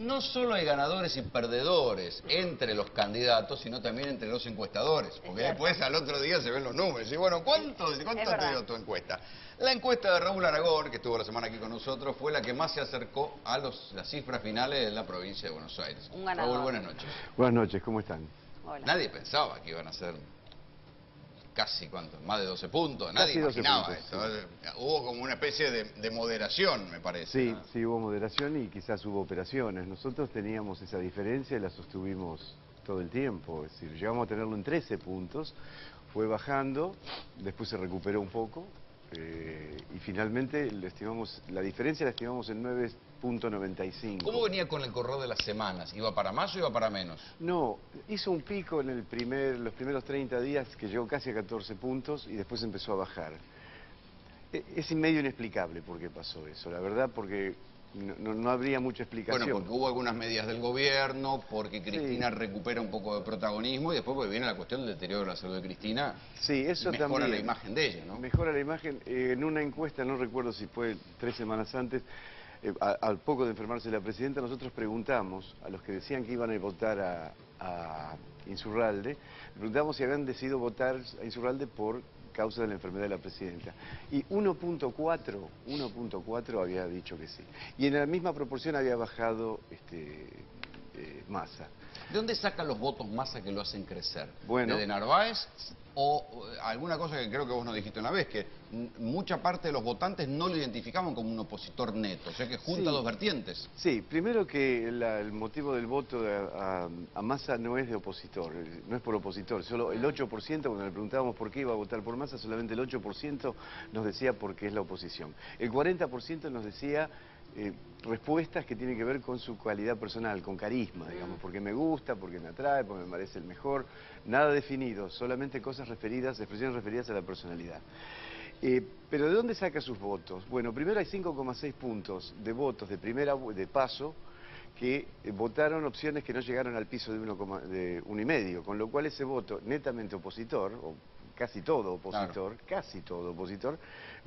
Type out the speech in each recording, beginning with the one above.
no solo hay ganadores y perdedores entre los candidatos, sino también entre los encuestadores. Porque después al otro día se ven los números. Y bueno, ¿cuánto te dio tu encuesta? La encuesta de Raúl Aragón, que estuvo la semana aquí con nosotros, fue la que más se acercó a las cifras finales de la provincia de Buenos Aires. Un ganador. Raúl, buenas noches. Buenas noches, ¿cómo están? Hola. Nadie pensaba que iban a ser casi, ¿cuánto? Más de 12 puntos. Nadie imaginaba esto. Sí. Hubo como una especie de moderación, me parece. Sí, ¿no? sí, hubo moderación y quizás hubo operaciones. Nosotros teníamos esa diferencia y la sostuvimos todo el tiempo. Es decir, llegamos a tenerlo en 13 puntos, fue bajando, después se recuperó un poco y finalmente la diferencia la estimamos en 9,95. ¿Cómo venía con el correr de las semanas? ¿Iba para más o iba para menos? No, hizo un pico en los primeros 30 días que llegó casi a 14 puntos y después empezó a bajar. Es medio inexplicable por qué pasó eso, la verdad, porque no habría mucha explicación. Bueno, porque hubo algunas medidas del gobierno, porque Cristina recupera un poco de protagonismo y después porque viene la cuestión del deterioro de la salud de Cristina. Sí, eso mejora también. la imagen de ella, ¿no? Mejora la imagen. En una encuesta, no recuerdo si fue 3 semanas antes, al poco de enfermarse la presidenta, nosotros preguntamos a los que decían que iban a votar a Insurralde, preguntamos si habían decidido votar a Insurralde por causa de la enfermedad de la presidenta. Y 1,4 había dicho que sí. Y en la misma proporción había bajado Massa. ¿De dónde sacan los votos Massa que lo hacen crecer? Bueno. ¿De Narváez? O alguna cosa que creo que vos nos dijiste una vez, que mucha parte de los votantes no lo identificaban como un opositor neto, o sea que junta dos vertientes. Sí, primero que el motivo del voto a Massa no es de opositor, no es por opositor, solo el 8%, cuando le preguntábamos por qué iba a votar por Massa, solamente el 8% nos decía por qué es la oposición. El 40% nos decía respuestas que tienen que ver con su cualidad personal, con carisma, digamos, porque me gusta, porque me atrae, porque me parece el mejor, nada definido, solamente expresiones referidas a la personalidad. Pero ¿de dónde saca sus votos? Bueno, primero hay 5,6 puntos de votos de paso que votaron opciones que no llegaron al piso de 1,5, con lo cual ese voto netamente opositor, o casi todo opositor,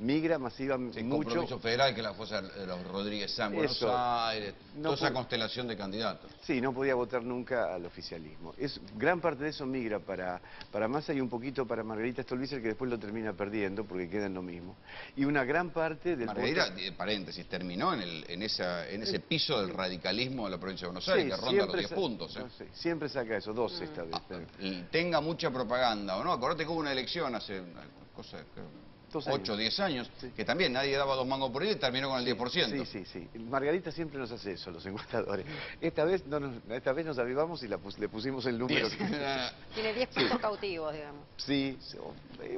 migra masivamente mucho. Compromiso Federal, que la fuerza de los Rodríguez Sanz, Buenos Aires, toda esa constelación de candidatos. Sí, no podía votar nunca al oficialismo. Gran parte de eso migra para Massa y un poquito para Margarita Stolbizer, que después lo termina perdiendo porque queda en lo mismo. Y una gran parte del Margarita, paréntesis, terminó en ese piso del radicalismo de la provincia de Buenos Aires, que ronda los 10 puntos. No sé, siempre saca eso, 12 esta vez. Y tenga mucha propaganda, ¿o no? Acordate que hubo una elección hace una cosa, 8 o 10 años, que también nadie daba 2 mangos por ella y terminó con el 10%. Sí. Margarita siempre nos hace eso, los encuestadores. Esta vez nos avivamos y le pusimos el número. Tiene 10 puntos cautivos, digamos. Sí,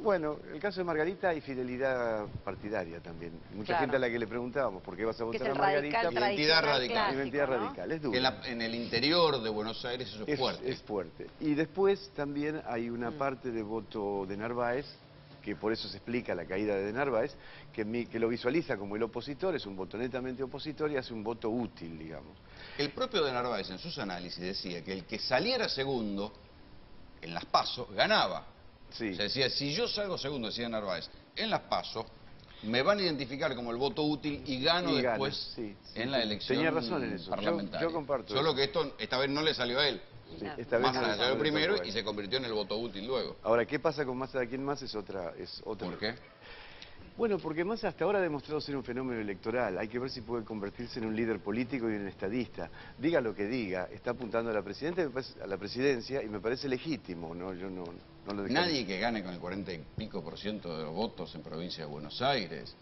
bueno, el caso de Margarita hay fidelidad partidaria también. Mucha gente a la que le preguntábamos por qué vas a votar a Margarita. Identidad radical. Identidad radical, es duro. En el interior de Buenos Aires eso es fuerte. Es fuerte. Y después también hay una parte de voto de Narváez, que por eso se explica la caída de Narváez, que lo visualiza como el opositor, es un voto netamente opositor y hace un voto útil, digamos. El propio de Narváez en sus análisis decía que el que saliera segundo en las PASO ganaba. Sí. O sea, decía, si yo salgo segundo, decía Narváez, en las PASO, me van a identificar como el voto útil y gano después en la elección Tenía razón en eso. parlamentaria. Yo comparto Solo eso. que esta vez no le salió a él. Sí, esta vez Massa salió primero y se convirtió en el voto útil luego. Ahora, ¿qué pasa con Massa de aquí en más? Es otra. ¿Por qué? Bueno, porque Massa hasta ahora ha demostrado ser un fenómeno electoral. Hay que ver si puede convertirse en un líder político y en un estadista. Diga lo que diga, está apuntando a la presidencia y me parece legítimo, ¿no? Yo no lo dejo. Nadie que gane con el 40 y pico % de los votos en provincia de Buenos Aires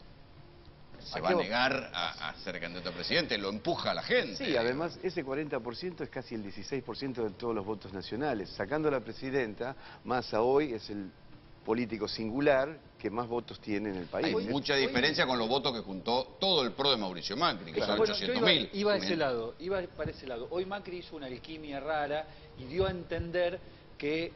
se va a negar a ser candidato a presidente, lo empuja a la gente. Sí, además ese 40% es casi el 16% de todos los votos nacionales. Sacando a la presidenta, Massa hoy es el político singular que más votos tiene en el país. Hay mucha diferencia con los votos que juntó todo el PRO de Mauricio Macri, que son 800.000. Iba para ese lado. Hoy Macri hizo una alquimia rara y dio a entender que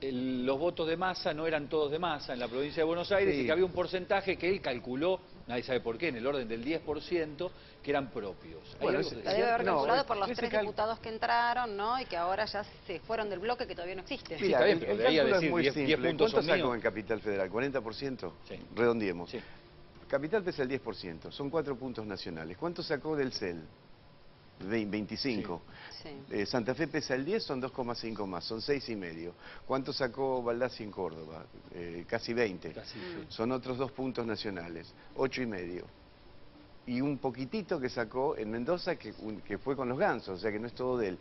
los votos de Massa no eran todos de Massa en la provincia de Buenos Aires y que había un porcentaje que él calculó, nadie sabe por qué, en el orden del 10%, que eran propios. Bueno, lo debe haber calculado por los 3 diputados que entraron, ¿no? Y que ahora ya se fueron del bloque que todavía no existe. Mira, está bien, pero el de ahí a cálculo decir es muy 10 simple. puntos ¿Cuánto son sacó míos? en Capital Federal? ¿40%? Sí. Redondiemos. Sí. Capital pesa el 10%, son 4 puntos nacionales. ¿Cuánto sacó del CEL? 25. Sí. Santa Fe pesa el 10, son 2,5 más, son 6,5. ¿Cuánto sacó Baldassi en Córdoba? Casi 20. Casi, Son otros 2 puntos nacionales, 8,5. Y un poquitito que sacó en Mendoza, que fue con los gansos, o sea que no es todo de él.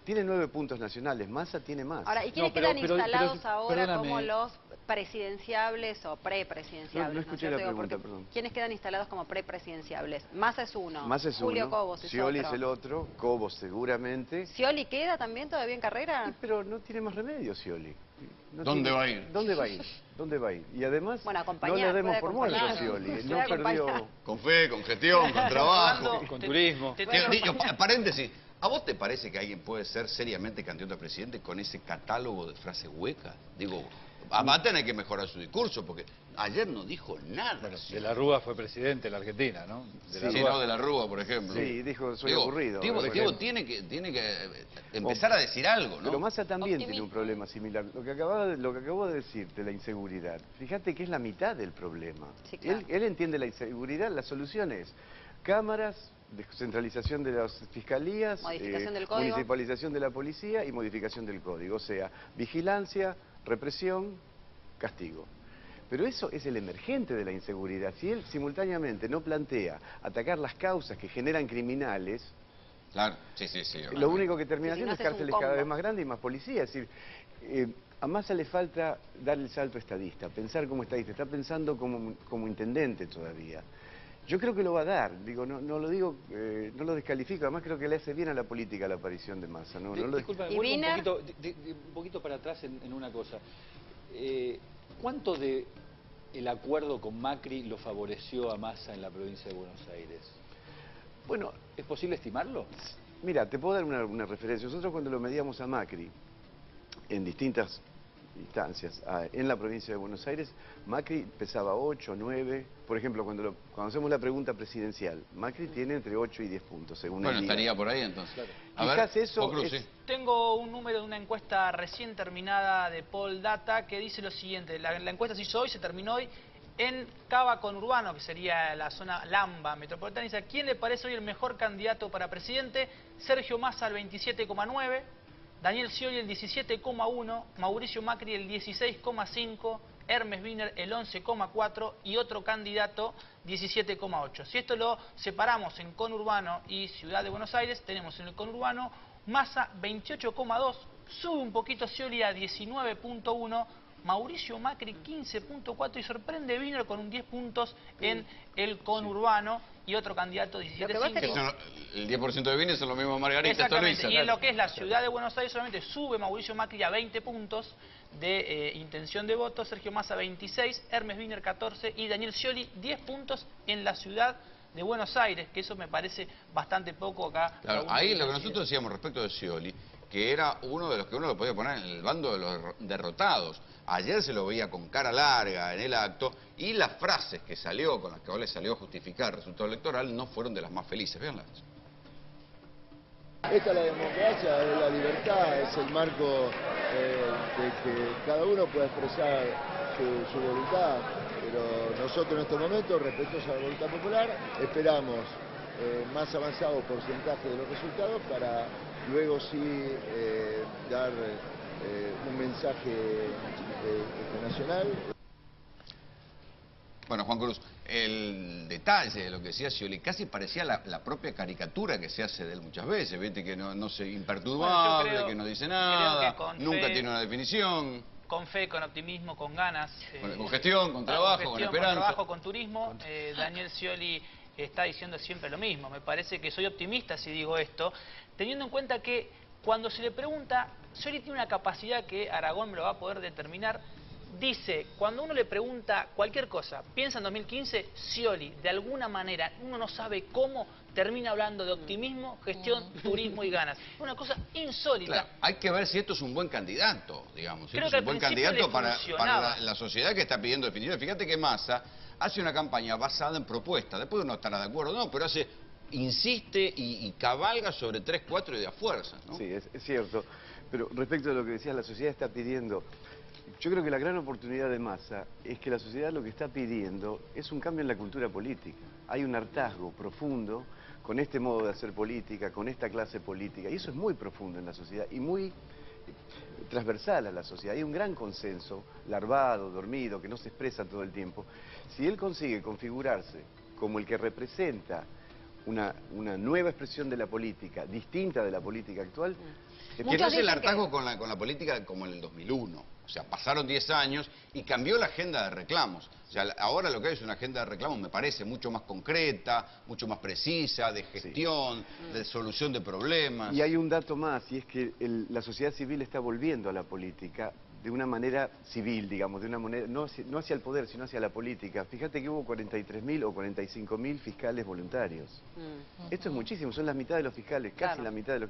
Tiene 9 puntos nacionales, Massa tiene más. Ahora, ¿y quiénes No, pero- quedan pero- instalados pero- ahora perdóname. como los presidenciables o prepresidenciables? No escuché es la cierto? pregunta, Porque perdón. ¿quiénes quedan instalados como prepresidenciables? Massa es uno, Massa es Julio uno, Cobos es Scioli otro. es el otro, Cobos seguramente. ¿Scioli queda también todavía en carrera? Pero no tiene más remedio, Scioli. No ¿Dónde tiene- va a ir? ¿Dónde va a ir? ¿Dónde va a ir? Y además, Bueno, no acompañar, le demos puede por muerto a acompañar. Scioli. Puede No perdió... acompañar. Con fe, con gestión, con trabajo. Con turismo. Digo, paréntesis, ¿a vos te parece que alguien puede ser seriamente candidato a presidente con ese catálogo de frases huecas? Digo, va a tener que mejorar su discurso, porque ayer no dijo nada. Bueno, De la Rúa fue presidente de la Argentina, ¿no? De la Sí, Rúa. no, de la Rúa, por ejemplo. Sí, dijo, soy Digo, aburrido. Diego, por Diego ejemplo. tiene que empezar a decir algo, ¿no? Pero Massa también tiene Optimismo. un problema similar. Lo que acabo de decir de la inseguridad, fíjate que es la mitad del problema. Sí, claro. Él entiende la inseguridad, la solución es cámaras, descentralización de las fiscalías, Modificación del código. municipalización de la policía y modificación del código. O sea, vigilancia, represión, castigo. Pero eso es el emergente de la inseguridad. Si él simultáneamente no plantea atacar las causas que generan criminales, Claro, sí. lo único que termina Sí, si haciendo no es haces un cárceles cada combo. vez más grandes y más policías. Es decir, a Massa le falta dar el salto estadista, pensar como estadista. Está pensando como intendente todavía. Yo creo que lo va a dar, digo, no lo digo, no lo descalifico, además creo que le hace bien a la política la aparición de Massa. No lo Disculpa, ¿Y vuelvo Wiener? un poquito para atrás en una cosa. ¿Cuánto de el acuerdo con Macri lo favoreció a Massa en la provincia de Buenos Aires? Bueno, ¿Es posible estimarlo? mira, te puedo dar una referencia. Nosotros cuando lo medíamos a Macri, en distintas instancias, en la provincia de Buenos Aires, Macri pesaba 8, 9. Por ejemplo, cuando hacemos la pregunta presidencial, Macri tiene entre 8 y 10 puntos, según Bueno, el día. estaría por ahí entonces. Claro. A Quizás ver, eso Juan Cruz, es- sí. Tengo un número de una encuesta recién terminada de Poll Data que dice lo siguiente. La encuesta se hizo hoy, se terminó hoy, en Cava Conurbano, que sería la zona Lamba metropolitana. Dice, ¿a quién le parece hoy el mejor candidato para presidente? Sergio Massa el 27,9, Daniel Scioli el 17,1, Mauricio Macri el 16,5, Hermes Wiener el 11,4 y otro candidato 17,8. Si esto lo separamos en conurbano y ciudad de Buenos Aires, tenemos en el conurbano Massa 28,2, sube un poquito Scioli a 19,1, Mauricio Macri 15,4 y sorprende Wiener con un 10 puntos en el conurbano y otro candidato Lo que va a 17,5. Que son el 10% de bienes son lo mismo Margarita Exactamente, Stolbizer. y en lo que es la ciudad de Buenos Aires solamente sube Mauricio Macri a 20 puntos de intención de voto, Sergio Massa 26, Hermes Wiener 14 y Daniel Scioli 10 puntos en la ciudad de Buenos Aires, que eso me parece bastante poco acá. Claro, ahí lo que nosotros decíamos respecto de Scioli, que era uno de los que uno lo podía poner en el bando de los derrotados. Ayer se lo veía con cara larga en el acto y las frases que salió, con las que ahora le salió a justificar el resultado electoral, no fueron de las más felices. Véanlas. Esta es la democracia, es la libertad, es el marco de que cada uno pueda expresar su voluntad, pero nosotros en estos momentos, respetuosos a la voluntad popular, esperamos más avanzado porcentaje de los resultados para luego sí dar un mensaje nacional. Bueno, Juan Cruz, el detalle de lo que decía Scioli casi parecía la propia caricatura que se hace de él muchas veces, ¿viste? Que no se imperturbable, Bueno, yo creo- que no dice creo nada, que con nunca fe- tiene una definición, Con fe, con optimismo, con ganas. con gestión, con trabajo, con esperanza. Con trabajo, con turismo. Daniel Scioli está diciendo siempre lo mismo. Me parece que soy optimista si digo esto, teniendo en cuenta que cuando se le pregunta, Scioli tiene una capacidad que Aragón me lo va a poder determinar. Dice, cuando uno le pregunta cualquier cosa, piensa en 2015, Scioli, de alguna manera, uno no sabe cómo, termina hablando de optimismo, gestión, turismo y ganas. Una cosa insólita. Claro, hay que ver si esto es un buen candidato, digamos. Si Creo esto que es un buen al principio candidato le para funcionaba. la sociedad que está pidiendo definitivamente. Fíjate que Massa hace una campaña basada en propuestas. Después uno estará de acuerdo, no, pero insiste y cabalga sobre 3, 4 y de a fuerza, ¿no? Sí, es cierto. Pero respecto a lo que decías, la sociedad está pidiendo. Yo creo que la gran oportunidad de Massa es que la sociedad lo que está pidiendo es un cambio en la cultura política. Hay un hartazgo profundo con este modo de hacer política, con esta clase política, y eso es muy profundo en la sociedad y muy transversal a la sociedad. Hay un gran consenso, larvado, dormido, que no se expresa todo el tiempo. Si él consigue configurarse como el que representa una nueva expresión de la política, distinta de la política actual... Que no es el hartazgo con la política como en el 2001. O sea, pasaron 10 años y cambió la agenda de reclamos. O sea, ahora lo que hay es una agenda de reclamos, me parece, mucho más concreta, mucho más precisa, de gestión, de solución de problemas. Y hay un dato más, y es que la sociedad civil está volviendo a la política de una manera civil, digamos, de una manera, no hacia el poder, sino hacia la política. Fíjate que hubo 43.000 o 45.000 fiscales voluntarios. Esto es muchísimo, son la mitad de los fiscales, casi la mitad de los...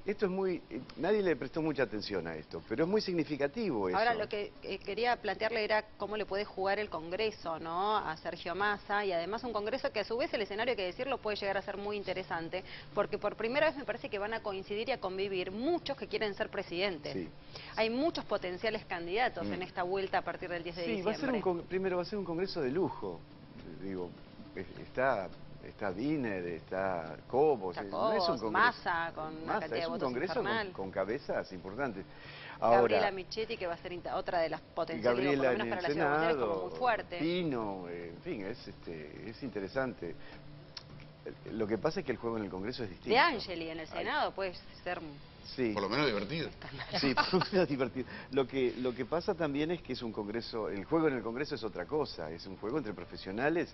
Esto es muy... Nadie le prestó mucha atención a esto, pero es muy significativo eso. Ahora, lo que quería plantearle era cómo le puede jugar el Congreso, ¿no?, a Sergio Massa, y además un Congreso que a su vez el escenario, hay que decirlo, puede llegar a ser muy interesante, porque por primera vez me parece que van a coincidir y a convivir muchos que quieren ser presidentes. Sí. Hay muchos potenciales candidatos en esta vuelta a partir del 10 de diciembre. Primero va a ser un Congreso de lujo, digo, está Wiener, está Cobos, no es un Congreso, Massa, con una cantidad de votos infernal. Con cabezas importantes. Ahora, Gabriela Michetti, que va a ser otra de las potenciales, por lo menos para la ciudad de Buenos Aires, como muy fuerte. Pino, en fin, es interesante. Lo que pasa es que el juego en el Congreso es distinto. De Angeli en el Senado puede ser... Sí. Por lo menos divertido. Sí, por lo menos divertido. Lo que pasa también es que es un Congreso, el juego en el Congreso es otra cosa, es un juego entre profesionales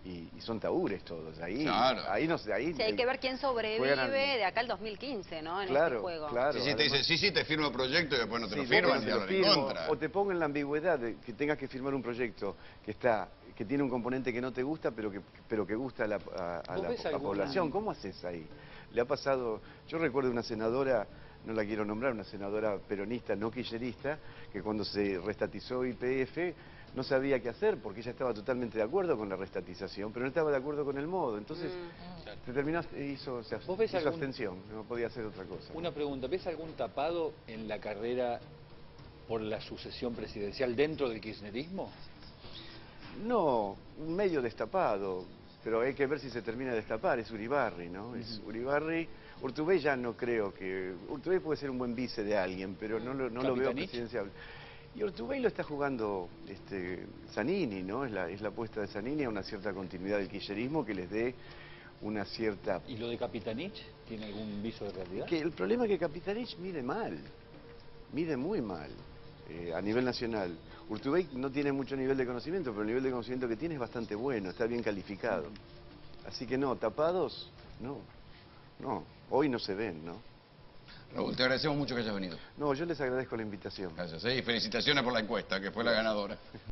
y son tahúres todos. Ahí, claro. Ahí no sé, ahí... Sí, hay que ver quién sobrevive de acá al 2015, ¿no? En este juego. Claro, sí, te dicen, sí, te firmo el proyecto y después no te lo firman y ahora en contra. O te pongan la ambigüedad de que tengas que firmar un proyecto que tiene un componente que no te gusta, pero que gusta a la población. ¿Cómo haces ahí? Le ha pasado, yo recuerdo una senadora, no la quiero nombrar, una senadora peronista, no kirchnerista, que cuando se restatizó YPF no sabía qué hacer porque ella estaba totalmente de acuerdo con la restatización, pero no estaba de acuerdo con el modo. Entonces, hizo abstención, no podía hacer otra cosa. Una pregunta, ¿ves algún tapado en la carrera por la sucesión presidencial dentro del kirchnerismo? No, un medio destapado, pero hay que ver si se termina de destapar, es Uribarri, ¿no? Es Uribarri. Urtubey ya no creo que... Urtubey puede ser un buen vice de alguien, pero no lo veo presidencial. Y Urtubey lo está jugando Zanini, ¿no? Es la apuesta de Zanini a una cierta continuidad del kirchnerismo que les dé una cierta... ¿Y lo de Capitanich? ¿Tiene algún viso de realidad? El problema es que Capitanich mide mal, mide muy mal a nivel nacional. Urtubey no tiene mucho nivel de conocimiento, pero el nivel de conocimiento que tiene es bastante bueno, está bien calificado. Así que no, tapados, no, hoy no se ven, ¿no? Raúl, te agradecemos mucho que hayas venido. No, yo les agradezco la invitación. Gracias, y felicitaciones por la encuesta, que fue la ganadora.